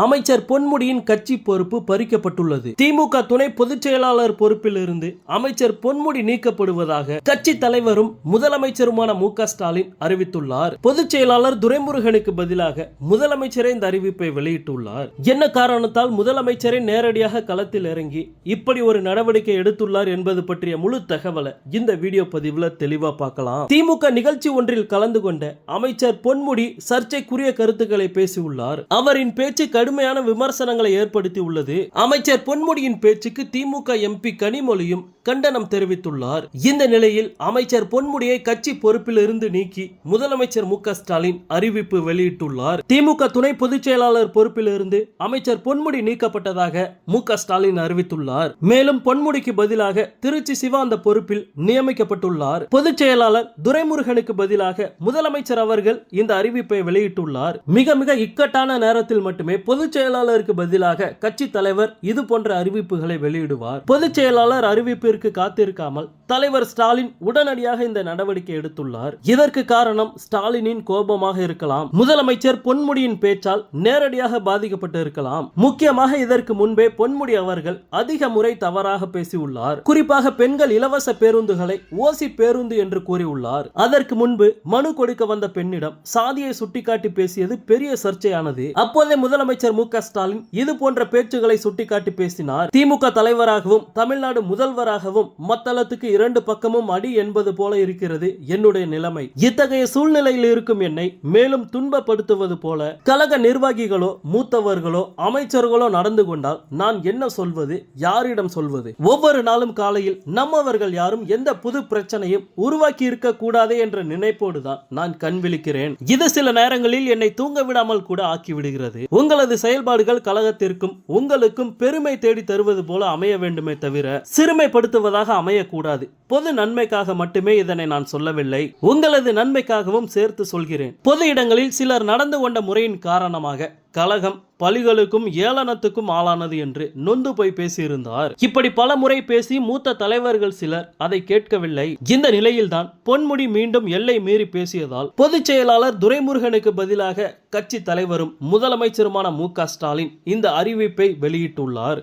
அமைச்சர் பொன்முடியின் கட்சி பொறுப்பு பறிக்கப்பட்டுள்ளது. திமுக துணை பொதுச் செயலாளர் பொறுப்பில் இருந்து அமைச்சர் பொன்முடி நீக்கப்படுவதாக கட்சி தலைவரும் முதலமைச்சருமான மு.க. ஸ்டாலின் அறிவித்துள்ளார். பொதுச் செயலாளர் துரைமுருகனுக்கு பதிலாக முதலமைச்சரே இந்த அறிவிப்பை வெளியிட்டுள்ளார். என்ன காரணத்தால் முதலமைச்சரை நேரடியாக களத்தில் இறங்கி இப்படி ஒரு நடவடிக்கை எடுத்துள்ளார் என்பது பற்றிய முழு தகவலை இந்த வீடியோ பதிவுல தெளிவா பார்க்கலாம். திமுக நிகழ்ச்சி ஒன்றில் கலந்து கொண்ட அமைச்சர் பொன்முடி சர்ச்சைக்குரிய கருத்துக்களை பேசியுள்ளார். அவரின் பேச்சு கடுமையான விமர்சனங்களை ஏற்படுத்தி உள்ளது. அமைச்சர் பொன்முடியின் பேச்சுக்கு திமுக எம்பி கனிமொழியும் கண்டனம் தெரிவித்துள்ளார். இந்த நிலையில் அமைச்சர் பொன்முடியை கட்சி பொறுப்பில் இருந்து நீக்கி முதலமைச்சர் மு.க. ஸ்டாலின் அறிவிப்பு வெளியிட்டுள்ளார். திமுக துணை பொதுச் செயலாளர் பொறுப்பில் இருந்து அமைச்சர் பொன்முடி நீக்கப்பட்டதாக மு.க. ஸ்டாலின் அறிவித்துள்ளார். மேலும் பொன்முடிக்கு பதிலாக திருச்சி சிவா அந்த பொறுப்பில் நியமிக்கப்பட்டுள்ளார். பொதுச் செயலாளர் துரைமுருகனுக்கு பதிலாக முதலமைச்சர் அவர்கள் இந்த அறிவிப்பை வெளியிட்டுள்ளார். மிக மிக இக்கட்டான நேரத்தில் மட்டுமே பொதுச் செயலாளருக்கு பதிலாக கட்சி தலைவர் இது போன்ற அறிவிப்புகளை வெளியிடுவார். பொதுச் செயலாளர் அறிவிப்பிற்கு காத்திருக்காமல் தலைவர் ஸ்டாலின் உடனடியாக இந்த நடவடிக்கை எடுத்துள்ளார். இதற்கு காரணம் ஸ்டாலினின் கோபமாக இருக்கலாம். முதலமைச்சர் பொன்முடியின் பேச்சால் நேரடியாக பாதிக்கப்பட்டு இருக்கலாம். முக்கியமாக இதற்கு முன்பே பொன்முடி அவர்கள் அதிக முறை தவறாக பேசியுள்ளார். குறிப்பாக பெண்கள் இலவச பேருந்துகளை ஓசி பேருந்து என்று கூறியுள்ளார். அதற்கு முன்பு மனு கொடுக்க வந்த பெண்ணிடம் சாதியை சுட்டிக்காட்டி பேசியது பெரிய சர்ச்சையானது. அப்போதே முதலமைச்சர் மு.க. ஸ்டாலின் இது போன்ற பேச்சுகளை சுட்டிக்காட்டி பேசினார். திமுக தலைவராகவும் தமிழ்நாடு முதல்வராகவும் மத்தளத்துக்கு இரண்டு பக்கமும் அடி என்பது போல இருக்கிறது என்னுடைய நிலைமை. இத்தகைய சூழ்நிலையில் இருக்கும் என்னை மேலும் துன்பப்படுத்துவது போல கழக நிர்வாகிகளோ மூத்தவர்களோ அமைச்சர்களோ நடந்து கொண்டால் நான் என்ன சொல்வது, யாரிடம் சொல்வது? ஒவ்வொரு நாளும் காலையில் நம்மவர்கள் யாரும் எந்த புது பிரச்சனையும் உருவாக்கி இருக்க கூடாதே என்ற நினைப்போடுதான் நான் கண் விழிக்கிறேன். இது சில நேரங்களில் என்னை தூங்க விடாமல் கூட ஆக்கிவிடுகிறது. உங்களது செயல்பாடுகள் கழகத்திற்கும் உங்களுக்கும் பெருமை தேடி தருவது போல அமைய வேண்டுமே தவிர சிறுமைப்படுத்துவதாக அமையக்கூடாது. பொது நன்மைக்காக மட்டுமே இதனை நான் சொல்லவில்லை, உங்களது நன்மைக்காகவும் சேர்த்து சொல்கிறேன். பொது இடங்களில் சிலர் நடந்து கொண்ட முறையின் காரணமாக கழகம் பலிகளுக்கும் ஏளனத்துக்கும் ஆளானது என்று நொந்து போய் பேசியிருந்தார். இப்படி பல முறை பேசி மூத்த தலைவர்கள் சிலர் அதை கேட்கவில்லை. இந்த நிலையில்தான் பொன்முடி மீண்டும் எல்லை மீறி பேசியதால் பொதுச் செயலாளர் துரைமுருகனுக்கு பதிலாக கட்சி தலைவரும் முதலமைச்சருமான மு.க. ஸ்டாலின் இந்த அறிவிப்பை வெளியிட்டுள்ளார்.